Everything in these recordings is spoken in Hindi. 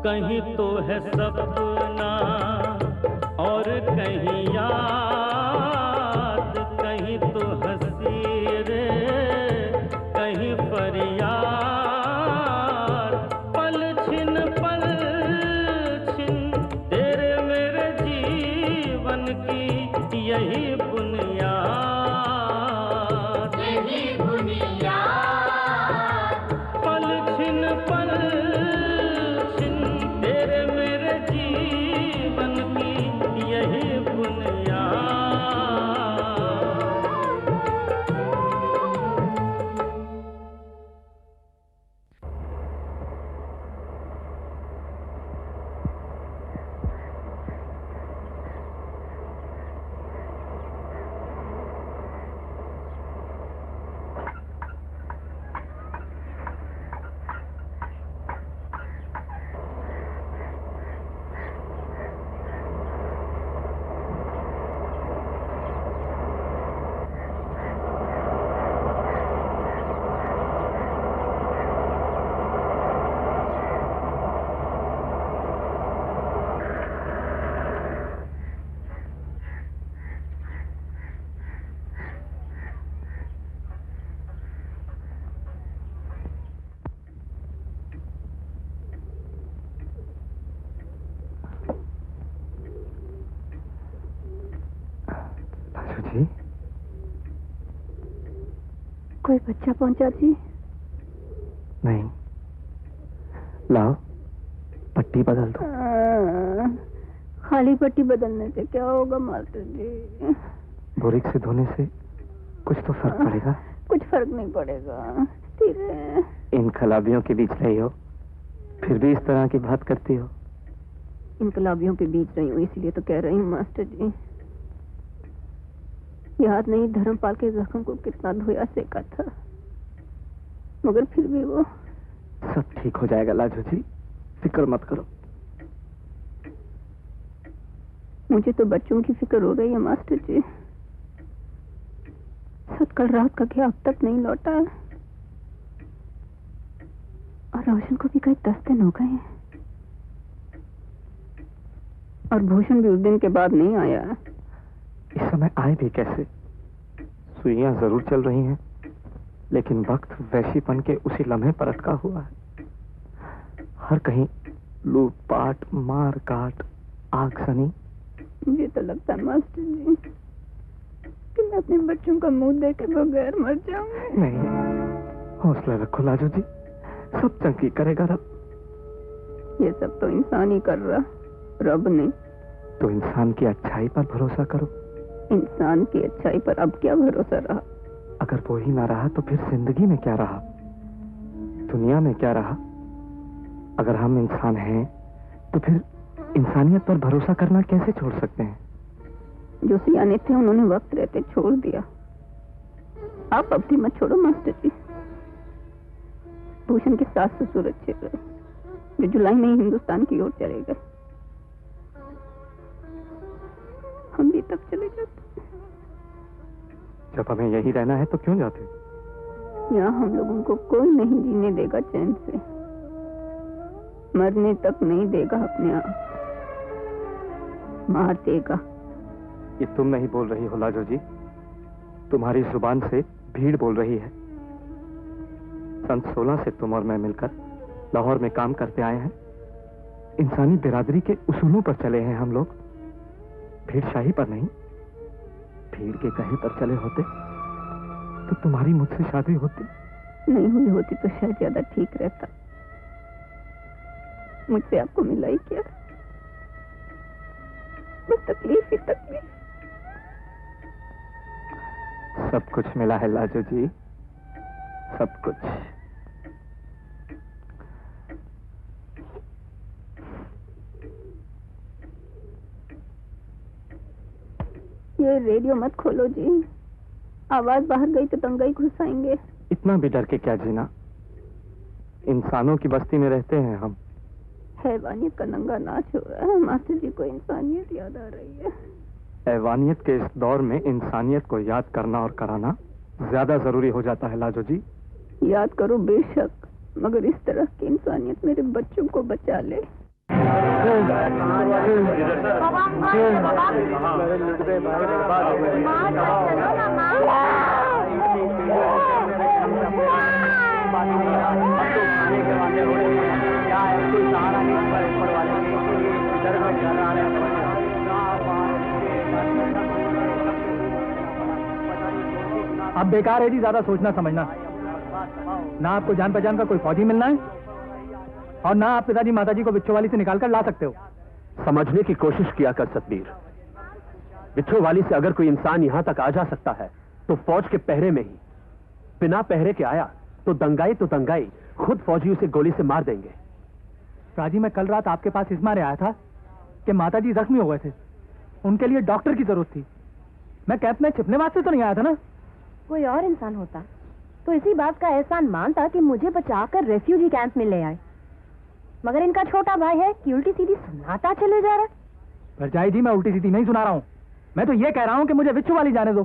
कहीं तो है सपना और कहीं याद, कहीं तो हंसी रे कहीं फरियाद। पल छिन तेरे मेरे जीवन की यही बुनियाद, यही बुनियाद। पल छिन तेरे मेरे जीवन की यही जी? कोई बच्चा पहुंचा जी? नहीं, लाओ पट्टी बदल दो। खाली पट्टी बदलने से क्या होगा मास्टर जी? बोरिक से धोने से कुछ तो फर्क पड़ेगा? कुछ फर्क नहीं पड़ेगा। इन खलाबियों के बीच रही हो, फिर भी इस तरह की बात करती हो। इन खलाबियों के बीच रही हूँ इसलिए तो कह रही हूँ मास्टर जी। याद नहीं धर्मपाल के जख्म को कितना धोया सेका था, मगर फिर भी वो सब ठीक हो जाएगा लाजो जी, फिक्र मत करो। मुझे तो बच्चों की फिक्र हो रही है मास्टर जी। सत कल रात का क्या अब तक नहीं लौटा, और रोशन को भी कई 10 दिन हो गए, और भूषण भी उस दिन के बाद नहीं आया। इस समय आए भी कैसे? सुइयां जरूर चल रही हैं, लेकिन वक्त वैशीपन के उसी लम्हे पर अटका हुआ है। हर कहीं लूटपाट, मार काट, आगजनी। मुझे तो लगता है मास्टर जी कि मैं अपने बच्चों का मुंह देखे बगैर मर जाऊंगी। नहीं, हौसला रखो लाजो जी, सब चंकी करेगा रब। ये सब तो इंसान ही कर रहा, रब नहीं। तो इंसान की अच्छाई पर भरोसा करो। इंसान की अच्छाई पर अब क्या भरोसा रहा? अगर वो ही ना रहा तो फिर जिंदगी में क्या रहा, दुनिया में क्या रहा? अगर हम इंसान हैं तो फिर इंसानियत पर भरोसा करना कैसे छोड़ सकते हैं? जो सियाने थे उन्होंने वक्त रहते छोड़ दिया, आप अब भी मत छोड़ो मास्टर जी। भूषण के सास ससुर अच्छे रहे, जो जुलाई में ही हिंदुस्तान की ओर चले गए। हम भी तब चले जाते। जब हमें यही रहना है तो क्यों जाते? यहाँ हम लोगों को कोई नहीं जीने देगा चैन से, मरने तक नहीं देगा, अपने आप मार देगा। ये तुम नहीं बोल रही हो लाजो जी, तुम्हारी जुबान से भीड़ बोल रही है। सन 16 से तुम और मैं मिलकर लाहौर में काम करते आए हैं। इंसानी बिरादरी के उसूलों पर चले हैं हम लोग, भीड़शाही पर नहीं। भीड़ के कहीं पर चले होते तो तुम्हारी मुझसे शादी होती। नहीं हुई होती तो शायद ज्यादा ठीक रहता। मुझसे आपको मिला ही क्या, बस तकलीफ ही तकलीफ। सब कुछ मिला है लाजो जी, सब कुछ। ये रेडियो मत खोलो जी, आवाज बाहर गई तो दंगाई घुस आएंगे। इतना भी डर के क्या जीना, इंसानों की बस्ती में रहते हैं हम। हैवानियत का नंगा नाच हो रहा है मास्टर जी को, इंसानियत याद आ रही है। हैवानियत के इस दौर में इंसानियत को याद करना और कराना ज्यादा जरूरी हो जाता है लाजो जी। याद करो बेशक, मगर इस तरह की इंसानियत मेरे बच्चों को बचा ले। अब बेकार है जी ज्यादा सोचना समझना। ना आपको जान पहचान का कोई फौजी मिलना है और ना आप पिताजी माताजी को बिच्छू वाली से निकाल कर ला सकते हो। समझने की कोशिश किया कर सतबीर, बिच्छू वाली से अगर कोई इंसान यहां तक आ जा सकता है तो फौज के पहरे में ही। बिना पहरे के आया तो दंगाई खुद फौजी उसे गोली से मार देंगे। राजी, मैं कल रात आपके पास इस मारे आया था कि माताजी जख्मी हो गए थे, उनके लिए डॉक्टर की जरूरत थी। मैं कैंप में छिपने वास्ते तो नहीं आया था ना। कोई और इंसान होता तो इसी बात का एहसान मानता कि मुझे बचाकर रेफ्यूजी कैंप में ले आए, मगर इनका छोटा भाई है कि उल्टी सीधी सुनाता चले जा रहा है। भरजाई जी, मैं उल्टी सीधी नहीं सुना रहा हूँ, मैं तो ये कह रहा हूँ कि मुझे बिच्छू वाली जाने दो।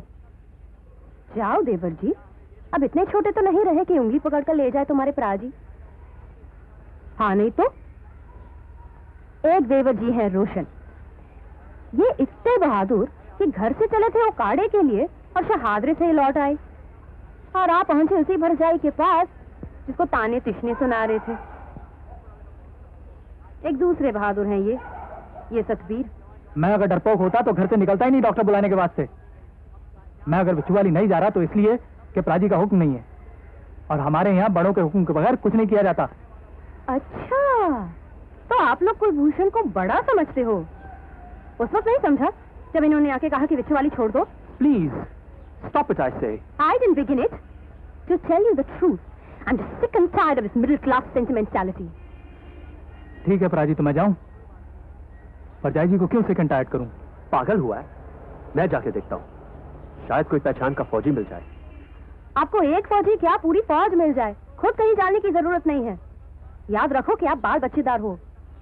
जाओ देवर जी, अब इतने छोटे तो नहीं रहे कि उंगली पकड़कर ले जाए तुम्हारे भरा जी। हाँ नहीं तो एक देवर जी है रोशन, ये इतने बहादुर कि घर से चले थे उकाड़े के लिए और शहादरे से ही लौट आए, और आप पहुंचे उसी भरजाई के पास जिसको ताने तिश्ने सुना रहे थे। एक दूसरे बहादुर हैं ये सतबीर। मैं अगर डरपोक होता तो घर से निकलता ही नहीं डॉक्टर बुलाने के वास्ते। मैं अगर बिच्छू वाली नहीं जा रहा तो इसलिए कि प्राजी का हुक्म नहीं है, और हमारे यहाँ बड़ों के हुक्म के बगैर कुछ नहीं किया जाता। अच्छा, तो आप लोग कुलभूषण को बड़ा समझते हो। उस वक्त नहीं समझा जब इन्होंने आके कहा कि बिच्छू वाली छोड़ दो। Please stop it, I say. I didn't begin it. To tell you the truth, I'm just sick and tired of this middle class sentimentality. ठीक है प्राजी, तो मैं जाऊं? भरजाई जी को क्यों सिक एंड टायर्ड करूं? पागल हुआ है? मैं जाके देखता हूँ, शायद कोई पहचान का फौजी मिल जाए। आपको एक फौजी क्या पूरी फौज मिल जाए, खुद कहीं जाने की जरूरत नहीं है। याद रखो कि आप बाल बच्चेदार हो,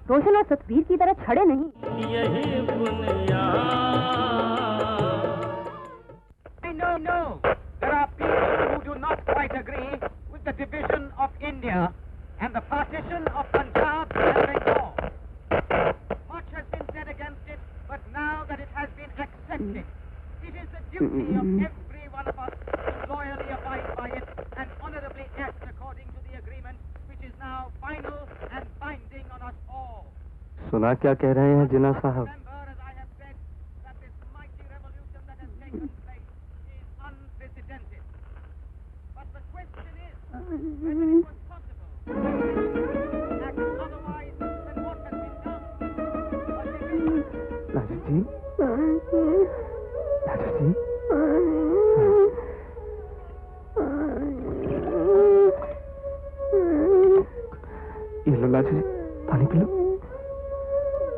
रोशन और सतबीर की तरह छड़े नहीं। यही बुनियाद। No, there are people who do not quite agree with the division of India and the partition of Punjab and Bengal. Much has been said against it, but now that it has been accepted, it is the duty of every one of us to loyally abide by it and honorably act according to the agreement, which is now final and binding on us all. सुना क्या कह रहे हैं जिन्ना साहब? Remember, as I have said, that this mighty revolution that has taken place is unprecedented. But the question is whether it was possible to act otherwise than what has been done. Raju ji, Raju ji, ये लो लाजू जी, पानी पी लो।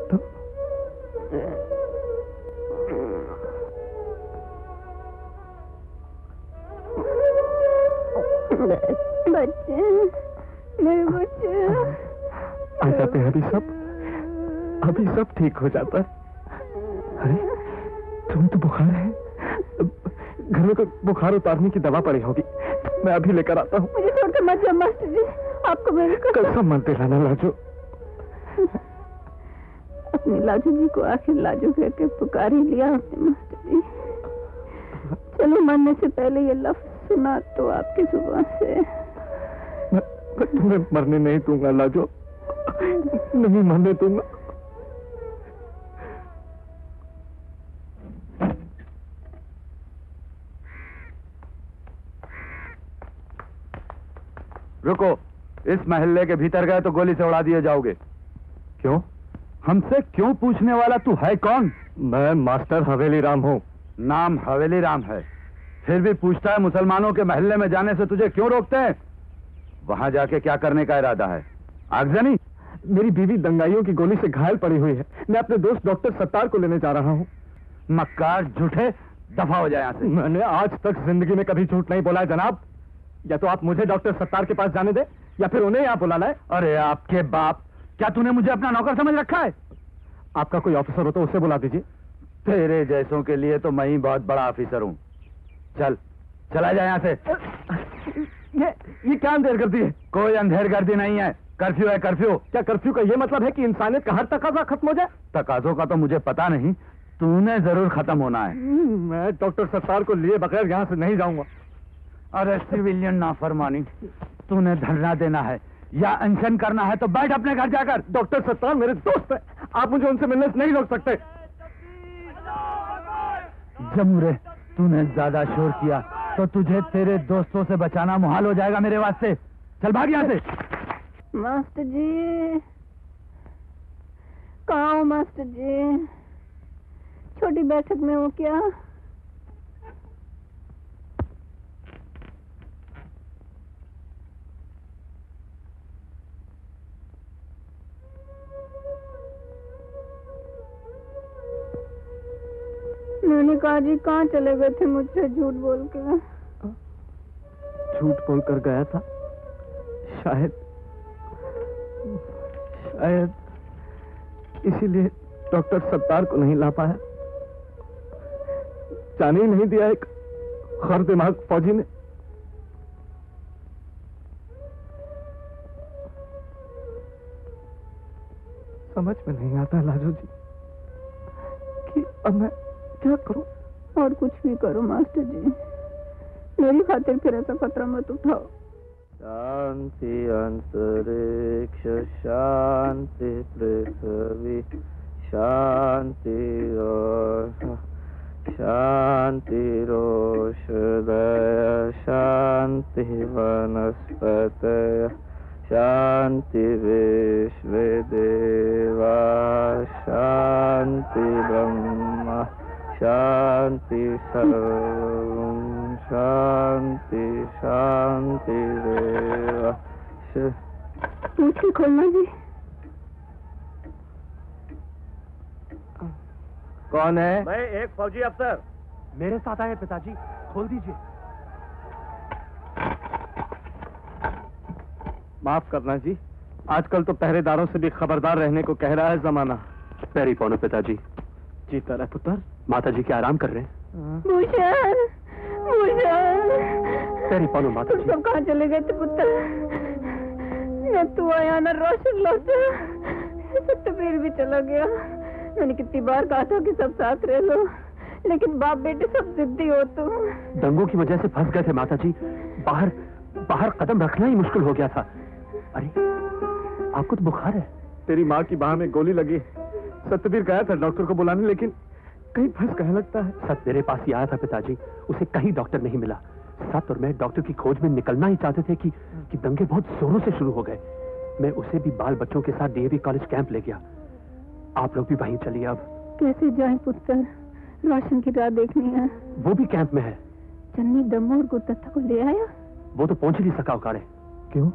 तो बच्चे, मेरे बच्चे। आ जाते हैं अभी सब ठीक हो जाता है। अरे तुम्हें तो बुखार है, घर में कोई बुखार उतारने की दवा पड़ी होगी, मैं अभी लेकर आता हूँ। मुझे छोड़कर मत जाओ मास्टर जी, आपको मेरी कसम मत दिलाना लाजू। अपनी लाजू जी को आखिर लाजू कह के पुकार ही लिया आपने मास्टर जी। चलो मरने से पहले ये लफ्ज सुना तो आपकी जुबान से। मैं तुम्हें मरने नहीं दूंगा लाजो, नहीं मरने दूंगा। रुको, इस महल्ले के भीतर गए तो गोली से उड़ा दिए जाओगे। क्यों? हमसे क्यों पूछने वाला? तू है कौन? मैं मास्टर हवेली राम हूँ। नाम हवेली राम है, फिर भी पूछता है मुसलमानों के महल्ले में जाने से तुझे क्यों रोकते हैं? वहां जाके क्या करने का इरादा है? आगजनी? मेरी बीवी दंगाइयों की गोली से घायल पड़ी हुई है, मैं अपने दोस्त डॉक्टर सत्तार को लेने जा रहा हूँ। मक्कार, झूठे, दफा हो जाए यहाँ से। मैंने आज तक जिंदगी में कभी झूठ नहीं बोला है जनाब। या तो आप मुझे डॉक्टर सत्तार के पास जाने दे या फिर उन्हें यहाँ बुला लाए। अरे आपके बाप, क्या तूने मुझे अपना नौकर समझ रखा है? आपका कोई ऑफिसर हो तो उसे बुला दीजिए। तेरे जैसों के लिए तो मैं ही बहुत बड़ा ऑफिसर हूँ। चला जा यहाँ से। ये क्या अंधेर गर्दी है? कोई अंधेर गर्दी नहीं है, कर्फ्यू है कर्फ्यू। क्या कर्फ्यू का ये मतलब है कि इंसानियत का हर तकाजा खत्म हो जाए? तकाजों का तो मुझे पता नहीं, तूने जरूर खत्म होना है। मैं डॉक्टर सत्तार को लिए बगैर यहाँ से नहीं जाऊंगा। अरे सिविलियन नाफरमानी, तूने धरना देना है या अनशन करना है तो बैठ अपने घर जाकर। डॉक्टर सत्तार मेरे दोस्त है, आप मुझे उनसे मिलने से नहीं रोक सकते। जमूरे, तूने ज्यादा शोर किया तो तुझे तेरे दोस्तों से बचाना मुहाल हो जाएगा मेरे वास्ते। चल भाग यहाँ से। मास्टर जी कहाँ हो? मास्टर जी छोटी बैठक में हो क्या? मैंने कहा जी कहाँ चले गए थे मुझसे झूठ बोल के? झूठ बोल कर गया था, शायद इसीलिए डॉक्टर सत्तार को नहीं ला पाया। जाने ही नहीं दिया एक खर दिमाग फौजी ने। समझ में नहीं आता लाजो जी कि अब मैं क्या करूं। और कुछ भी करो मास्टर जी, मेरी खातिर फिर ऐसा खतरा मत उठाओ। शांति अंतरिक्ष शांति पृथ्वी शांति शांतिरोषधय शांति वनस्पतय शांति विश्वे देवा शांति ब्रह्मा शांति सर्वं शांति शांति देवा। पूछी खोलना जी। कौन है? मैं एक फौजी अफसर। मेरे साथ आए पिताजी, खोल दीजिए। माफ करना जी, आजकल तो पहरेदारों से भी खबरदार रहने को कह रहा है जमाना। पैरी पौनो पिताजी। जीता रहे पुत्र। माता जी क्या आराम कर रहे हैं? भूषण भूषण पैरी पौनो माता तुम जी। सब कहाँ चले गए थे पुत्र? न तू आया न रोशन लौटा, सतबीर भी चला गया। मैंने कितनी बार कहा था कि सब साथ रह लो, लेकिन बाप बेटे सब जिद्दी हो तुम। दंगों की वजह से फंस गए थे माता जी, बाहर बाहर कदम रखना ही मुश्किल हो गया था। अरे आपको तो बुखार है। तेरी माँ की बाह में गोली लगी। सतबीर गया था डॉक्टर को बुलाने, लेकिन कहीं फंस गया लगता है। सत मेरे पास ही आया था पिताजी, उसे कहीं डॉक्टर नहीं मिला। सत और मैं डॉक्टर की खोज में निकलना ही चाहते थे कि दंगे बहुत जोरों से शुरू हो गए। मैं उसे भी बाल बच्चों के साथ डीएवी कॉलेज कैंप ले गया। आप लोग भी वहीं चलिए। अब कैसे जाएं पुत्र? रोशन की राह देखनी है। वो भी कैंप में है। चन्नी दम्मू और गुरदत्ता को ले आया? वो तो पहुंच ही नहीं सका उकाड़े। क्यों?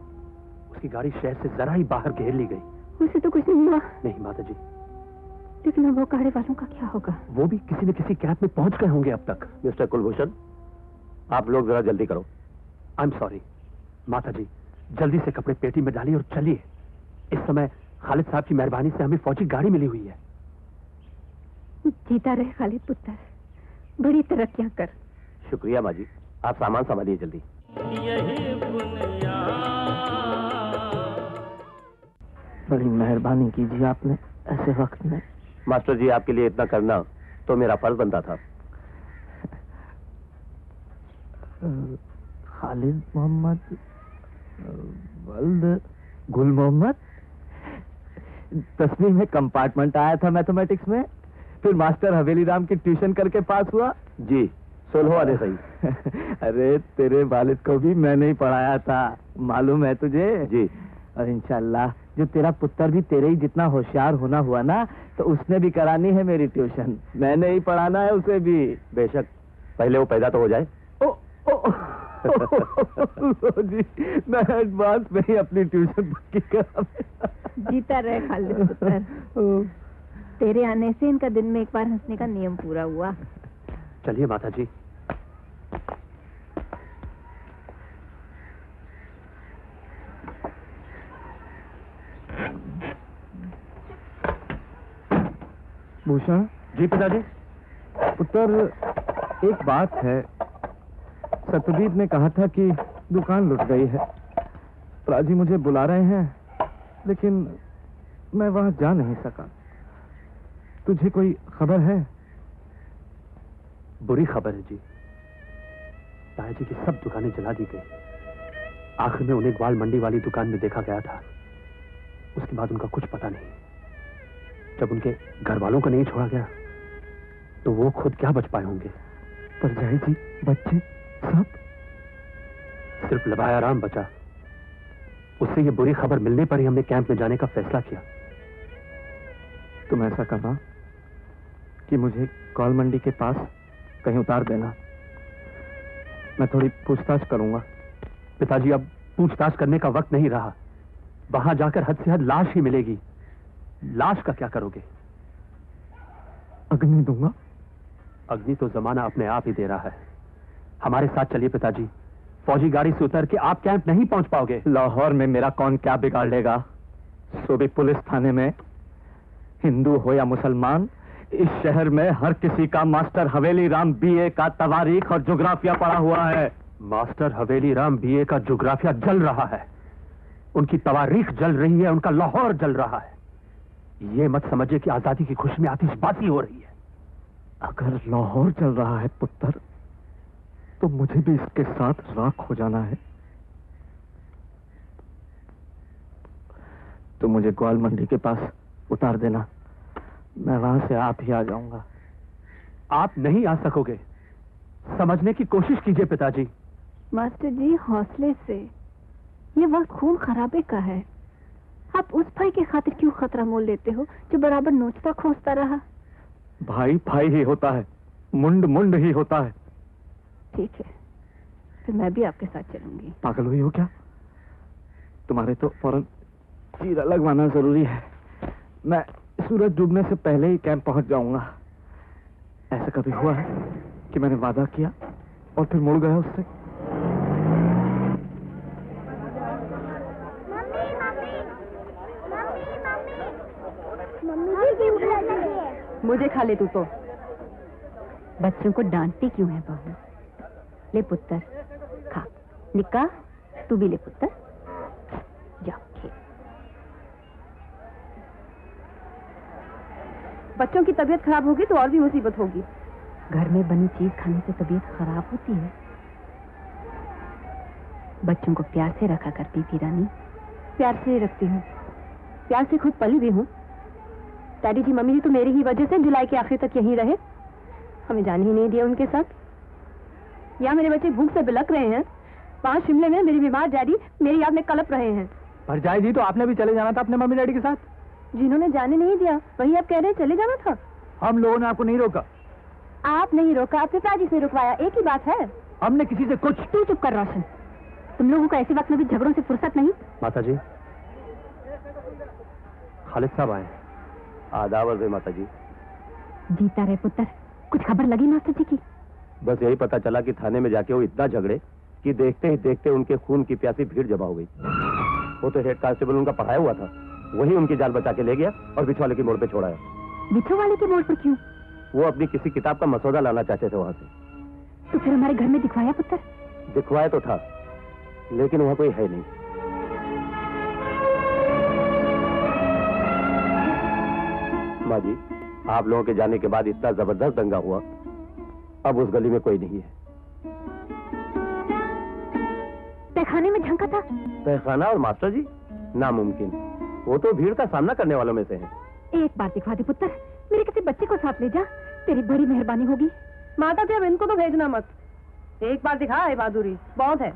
उसकी गाड़ी शहर से जरा ही बाहर घेर ली गई। उसे तो कुछ नहीं हुआ। नहीं माता जी। लेकिन अब वो काड़े वालों का क्या होगा? वो भी किसी न किसी कैंप में पहुंच गए होंगे अब तक। मिस्टर कुलभूषण, आप लोग जरा जल्दी करो। आई एम सॉरी माता जी, जल्दी से कपड़े पेटी में डालिए और चलिए। इस समय खालिद साहब की मेहरबानी से हमें फौजी गाड़ी मिली हुई है। जीता रहे खालिद पुत्र, बड़ी तरक्कियां कर। शुक्रिया माँ जी, आप सामान संभालिए जल्दी। यही बड़ी मेहरबानी कीजिए आपने ऐसे वक्त में। मास्टर जी, आपके लिए इतना करना तो मेरा फर्ज बनता था। खालिद मोहम्मद वल्द गुल मोहम्मद। 10वीं में कंपार्टमेंट आया था मैथमेटिक्स में, फिर मास्टर हवेली राम की ट्यूशन करके पास हुआ। जी 16 वाले सही। अरे तेरे वालिद को भी मैंने ही पढ़ाया था, मालूम है तुझे? जी। और इंशाल्लाह जो तेरा पुत्र भी तेरे ही जितना होशियार होना हुआ ना, तो उसने भी करानी है मेरी ट्यूशन। मैंने ही पढ़ाना है उसे भी। बेशक, पहले वो पैदा तो हो जाए। जी, मैं एडवांस में ही अपनी ट्यूशन पक्की करा। जीता रहे खालिद पुत्र। तेरे आने से इनका दिन में एक बार हंसने का नियम पूरा हुआ। चलिए माता जी। भूषण जी पिताजी। पुत्र, एक बात है, सतबीर ने कहा था कि दुकान लुट गई है। प्राजी मुझे बुला रहे हैं, लेकिन मैं वहां जा नहीं सका। तुझे कोई खबर है? बुरी खबर है जी। ताया जी की सब दुकानें जला दी गई। आखिर में उन्हें ग्वाल मंडी वाली दुकान में देखा गया था। उसके बाद उनका कुछ पता नहीं। जब उनके घर वालों को नहीं छोड़ा गया तो वो खुद क्या बच पाए होंगे। पर जय जी, बच्चे सब? सिर्फ लबाया राम बचा। उससे ये बुरी खबर मिलने पर ही हमने कैंप में जाने का फैसला किया। तुम ऐसा करना कि मुझे ग्वाल मंडी के पास कहीं उतार देना। मैं थोड़ी पूछताछ करूंगा। पिताजी, अब पूछताछ करने का वक्त नहीं रहा। वहां जाकर हद से हद लाश ही मिलेगी। लाश का क्या करोगे? अग्नि दूंगा। अग्नि तो जमाना अपने आप ही दे रहा है। हमारे साथ चलिए पिताजी। फौजी गाड़ी से उतर के आप कैंप नहीं पहुंच पाओगे। लाहौर में मेरा कौन क्या बिगाड़ लेगा? सो भी पुलिस थाने में हिंदू हो या मुसलमान, इस शहर में हर किसी का मास्टर हवेली राम बीए का तवारीख और जोग्राफिया पढ़ा हुआ है। मास्टर हवेली राम बीए का जोग्राफिया जल रहा है। उनकी तवारीख जल रही है, उनका लाहौर जल रहा है। ये मत समझिए कि आजादी की खुशी में आतिशबाजी हो रही है। अगर लाहौर जल रहा है पुत्र, तो मुझे भी इसके साथ राख हो जाना है। तो मुझे ग्वाल मंडी के पास उतार देना। मैं वहां से आप ही आ जाऊंगा। आप नहीं आ सकोगे। समझने की कोशिश कीजिए पिताजी। मास्टर जी, हौसले से। ये वक्त खून खराबे का है। आप उस भाई के खातिर क्यों खतरा मोल लेते हो जो बराबर नोचता खोजता रहा? भाई भाई ही होता है, मुंड मुंड ही होता है। ठीक है, फिर मैं भी आपके साथ चलूंगी। पागल हुई हो क्या? तुम्हारे तो फौरन चीरा लगवाना जरूरी है। मैं सूरज डूबने से पहले ही कैंप पहुंच जाऊंगा। ऐसा कभी हुआ है कि मैंने वादा किया और फिर मुड़ गया उससे? मुझे खा ले तू तो। बच्चों को डांटती क्यों है बहू? ले पुत्र, खा। निक्का, तू भी ले पुत्र। जाओ खेल। बच्चों की तबीयत खराब होगी तो और भी मुसीबत होगी। घर में बनी चीज खाने से तबीयत खराब होती है। बच्चों को प्यार से रखा करती थी रानी। प्यार से ही रखती हूँ। प्यार से खुद पली भी हूँ। डैडी जी, मम्मी जी तो मेरी ही वजह से जुलाई के आखिर तक यहीं रहे। हमें जाने ही नहीं दिया उनके साथ। या मेरे बच्चे भूख से बिलक रहे हैं, वहां शिमले में मेरी बीमार डैडी मेरी याद में कलप रहे हैं। पर जाए जी, तो आपने भी चले जाना था अपने मम्मी डैडी के साथ। जिन्होंने जाने नहीं दिया वही आप कह रहे हैं चले जाना था। हम लोगों ने आपको नहीं रोका। आप नहीं रोका, आपके पिताजी से रुकवाया। एक ही बात है। हमने किसी से कुछ। तू चुप कर रोशन। तुम लोगों को ऐसे वक्त में भी झगड़ों से फुर्सत नहीं। माता जी, खालिद साहब आए। आदाब अर्ज़ माता जी। जीता रहे पुत्र। कुछ खबर लगी मास्टर जी की? बस यही पता चला कि थाने में जाके वो इतना झगड़े कि देखते ही देखते उनके खून की प्यासी भीड़ जमा हो गई। वो तो हेड कांस्टेबल उनका पढ़ाया हुआ था, वही उनकी जान बचा के ले गया और बिछवाले की मोड़ पे छोड़ाया। बिछवाले के मोड़ पर क्यों? वो अपनी किसी किताब का मसौदा लाना चाहते थे वहां से। तो फिर हमारे घर में दिखवाया पुत्र? दिखवाया तो था, लेकिन वहां कोई है नहीं। माँ जी, आप लोगों के जाने के बाद इतना जबरदस्त दंगा हुआ, अब उस गली में कोई नहीं है। तहखाने में झंका था? तहखाना और मास्टर जी नामुमकिन। वो तो भीड़ का सामना करने वालों में से हैं। एक बार दिखवा दे पुत्र। मेरे किसी बच्चे को साथ ले जा, तेरी बड़ी मेहरबानी होगी। माता जी, अब इनको तो भेजना मत। एक बार दिखा है बहादुरी, बहुत है।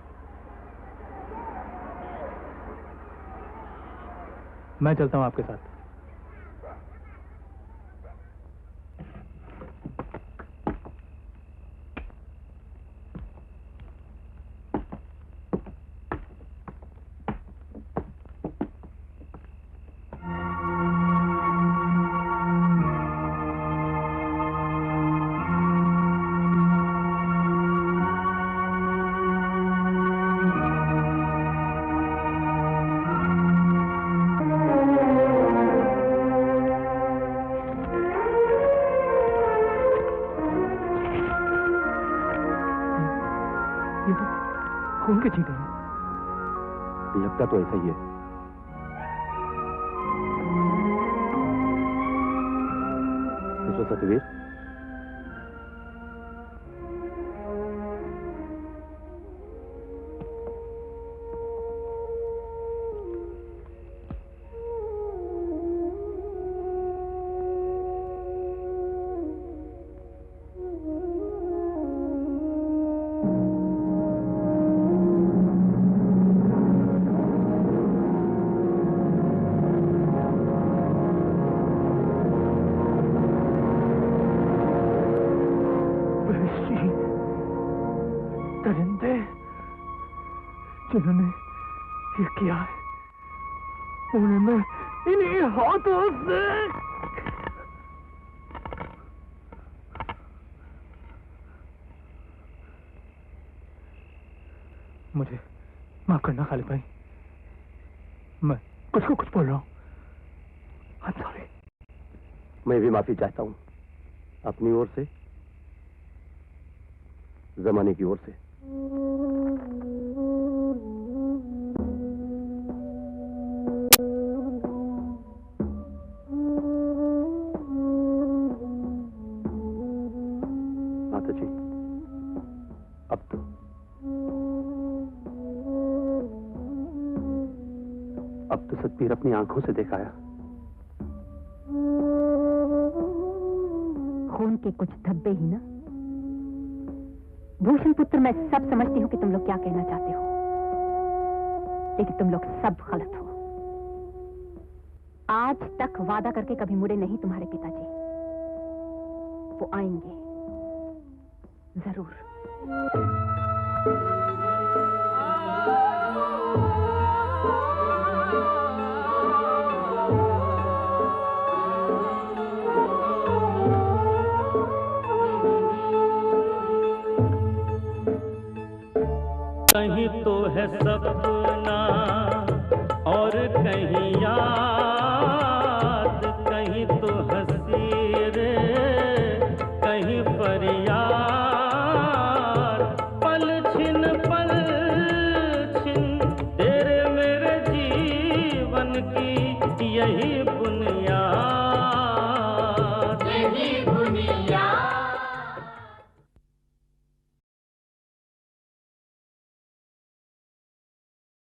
मैं चलता हूँ आपके साथ। खून के छींटे हैं। लगता तो ऐसा ही है। सतवीर, परिंदे जिन्होंने ये किया है उन्हें मैं इन्हीं हाथों से मुझे माफ करना खालिद भाई, मैं कुछ को कुछ बोल रहा हूँ। I'm sorry। मैं भी माफी चाहता हूं, अपनी ओर से, जमाने की ओर से। माता जी, अब तो सतबीर अपनी आंखों से दिखाया। खून के कुछ धब्बे ही ना। भूषण पुत्र, मैं सब समझती हूँ कि तुम लोग क्या कहना चाहते हो, लेकिन तुम लोग सब गलत हो। आज तक वादा करके कभी मुड़े नहीं तुम्हारे पिताजी, वो आएंगे जरूर।